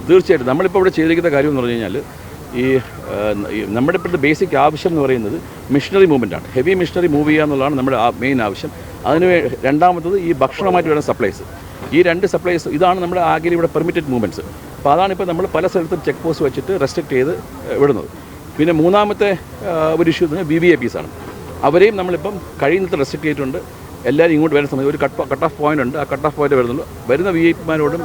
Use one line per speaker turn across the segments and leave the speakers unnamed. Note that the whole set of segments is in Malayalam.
തീർച്ചയായിട്ടും നമ്മളിപ്പോൾ ഇവിടെ ചെയ്തിരിക്കുന്ന കാര്യം എന്ന് പറഞ്ഞു കഴിഞ്ഞാൽ നമ്മുടെ ഇപ്പോഴത്തെ ബേസിക് ആവശ്യം എന്ന് പറയുന്നത് മിഷനറി മൂവ്മെൻറ്റാണ്. ഹെവി മിഷനറി മൂവ് ചെയ്യുക എന്നുള്ളതാണ് നമ്മുടെ മെയിൻ ആവശ്യം. അതിന് രണ്ടാമത്തത് ഈ ഭക്ഷണമായിട്ട് വരുന്ന സപ്ലൈസ്. ഈ 2 സപ്ലൈസ് ഇതാണ് നമ്മുടെ ആകെ ഇവിടെ പെർമിറ്റഡ് മൂവ്മെൻറ്റ്സ്. അപ്പോൾ അതാണിപ്പോൾ നമ്മൾ പല സ്ഥലത്തും ചെക്ക് പോസ്റ്റ് വെച്ചിട്ട് റെസ്ട്രിക്റ്റ് ചെയ്ത് വിടുന്നത്. പിന്നെ മൂന്നാമത്തെ ഒരു ഇഷ്യൂ VVIPs ആണ്. അവരെയും നമ്മളിപ്പം കഴിയുന്നത്ര റെസ്ട്രിക്റ്റ് ചെയ്തിട്ടുണ്ട്. എല്ലാവരും ഇങ്ങോട്ട് വരുന്ന സമയത്ത് ഒരു കട്ട് ഓഫ് പോയിൻ്റ് ഉണ്ട്. ആ കട്ട് ഓഫ് പോയിൻ്റ് വരുന്നുള്ളൂ. വരുന്ന VIP-മാരോടും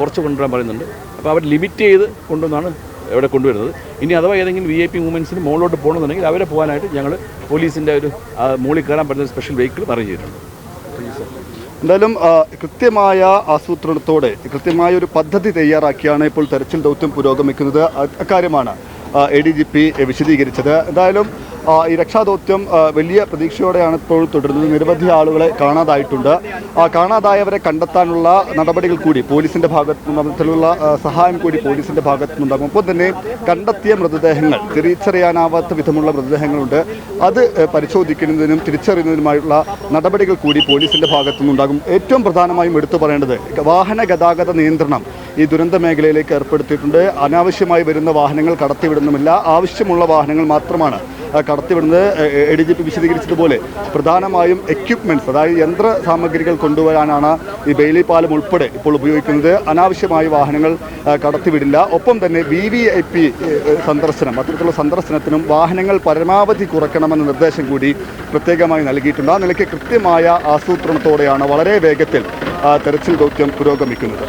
കുറച്ച് കൊണ്ടുവരാൻ പറയുന്നുണ്ട്. അപ്പോൾ അവർ ലിമിറ്റ് ചെയ്ത് കൊണ്ടുവന്നാണ് ഇവിടെ കൊണ്ടുവരുന്നത്. ഇനി അഥവാ ഏതെങ്കിലും VIP മൂവ്മെൻറ്റ്സിന് മുകളിലോട്ട് പോകണമെന്നുണ്ടെങ്കിൽ അവരെ പോകാനായിട്ട് ഞങ്ങൾ പോലീസിൻ്റെ ഒരു മുകളിൽ കയറാൻ പറ്റുന്ന സ്പെഷ്യൽ വെഹിക്കിൾ അറേഞ്ച് ചെയ്തിട്ടുണ്ട്.
എന്തായാലും കൃത്യമായ ആസൂത്രണത്തോടെ കൃത്യമായ ഒരു പദ്ധതി തയ്യാറാക്കിയാണ് ഇപ്പോൾ തെരച്ചിൽ ദൗത്യം പുരോഗമിക്കുന്നത്. അക്കാര്യമാണ് ADGP വിശദീകരിച്ചത്. എന്തായാലും ഈ രക്ഷാദൗത്യം വലിയ പ്രതീക്ഷയോടെയാണ് ഇപ്പോൾ തുടരുന്നത്. നിരവധി ആളുകളെ കാണാതായിട്ടുണ്ട്. കാണാതായവരെ കണ്ടെത്താനുള്ള നടപടികൾ കൂടി പോലീസിൻ്റെ ഭാഗത്തുനിന്നുള്ള സഹായം കൂടി പോലീസിൻ്റെ ഭാഗത്തുനിന്നുണ്ടാകും. ഒപ്പം തന്നെ കണ്ടെത്തിയ മൃതദേഹങ്ങൾ, തിരിച്ചറിയാനാവാത്ത വിധമുള്ള മൃതദേഹങ്ങളുണ്ട്, അത് പരിശോധിക്കുന്നതിനും തിരിച്ചറിയുന്നതിനുമായുള്ള നടപടികൾ കൂടി പോലീസിൻ്റെ ഭാഗത്തുനിന്നുണ്ടാകും. ഏറ്റവും പ്രധാനമായും എടുത്തു പറയേണ്ടത് വാഹന ഗതാഗത നിയന്ത്രണം ഈ ദുരന്ത മേഖലയിലേക്ക് ഏർപ്പെടുത്തിയിട്ടുണ്ട്. അനാവശ്യമായി വരുന്ന വാഹനങ്ങൾ കടത്തിവിടുന്നുമില്ല. ആവശ്യമുള്ള വാഹനങ്ങൾ മാത്രമാണ് കടത്തിവിടുന്നത്. ADGP വിശദീകരിച്ചതുപോലെ പ്രധാനമായും എക്യുപ്മെൻറ്റ്സ്, അതായത് യന്ത്ര സാമഗ്രികൾ കൊണ്ടുവരാനാണ് ഈ ബെയിലി പാലം ഉൾപ്പെടെ ഇപ്പോൾ ഉപയോഗിക്കുന്നത്. അനാവശ്യമായ വാഹനങ്ങൾ കടത്തിവിടില്ല. ഒപ്പം തന്നെ VVIP സന്ദർശനം, അത്തരത്തിലുള്ള സന്ദർശനത്തിനും വാഹനങ്ങൾ പരമാവധി കുറയ്ക്കണമെന്ന നിർദ്ദേശം കൂടി പ്രത്യേകമായി നൽകിയിട്ടുണ്ട്. ആ നിലയ്ക്ക് കൃത്യമായ ആസൂത്രണത്തോടെയാണ് വളരെ വേഗത്തിൽ തെരച്ചിൽ ദൗത്യം പുരോഗമിക്കുന്നത്.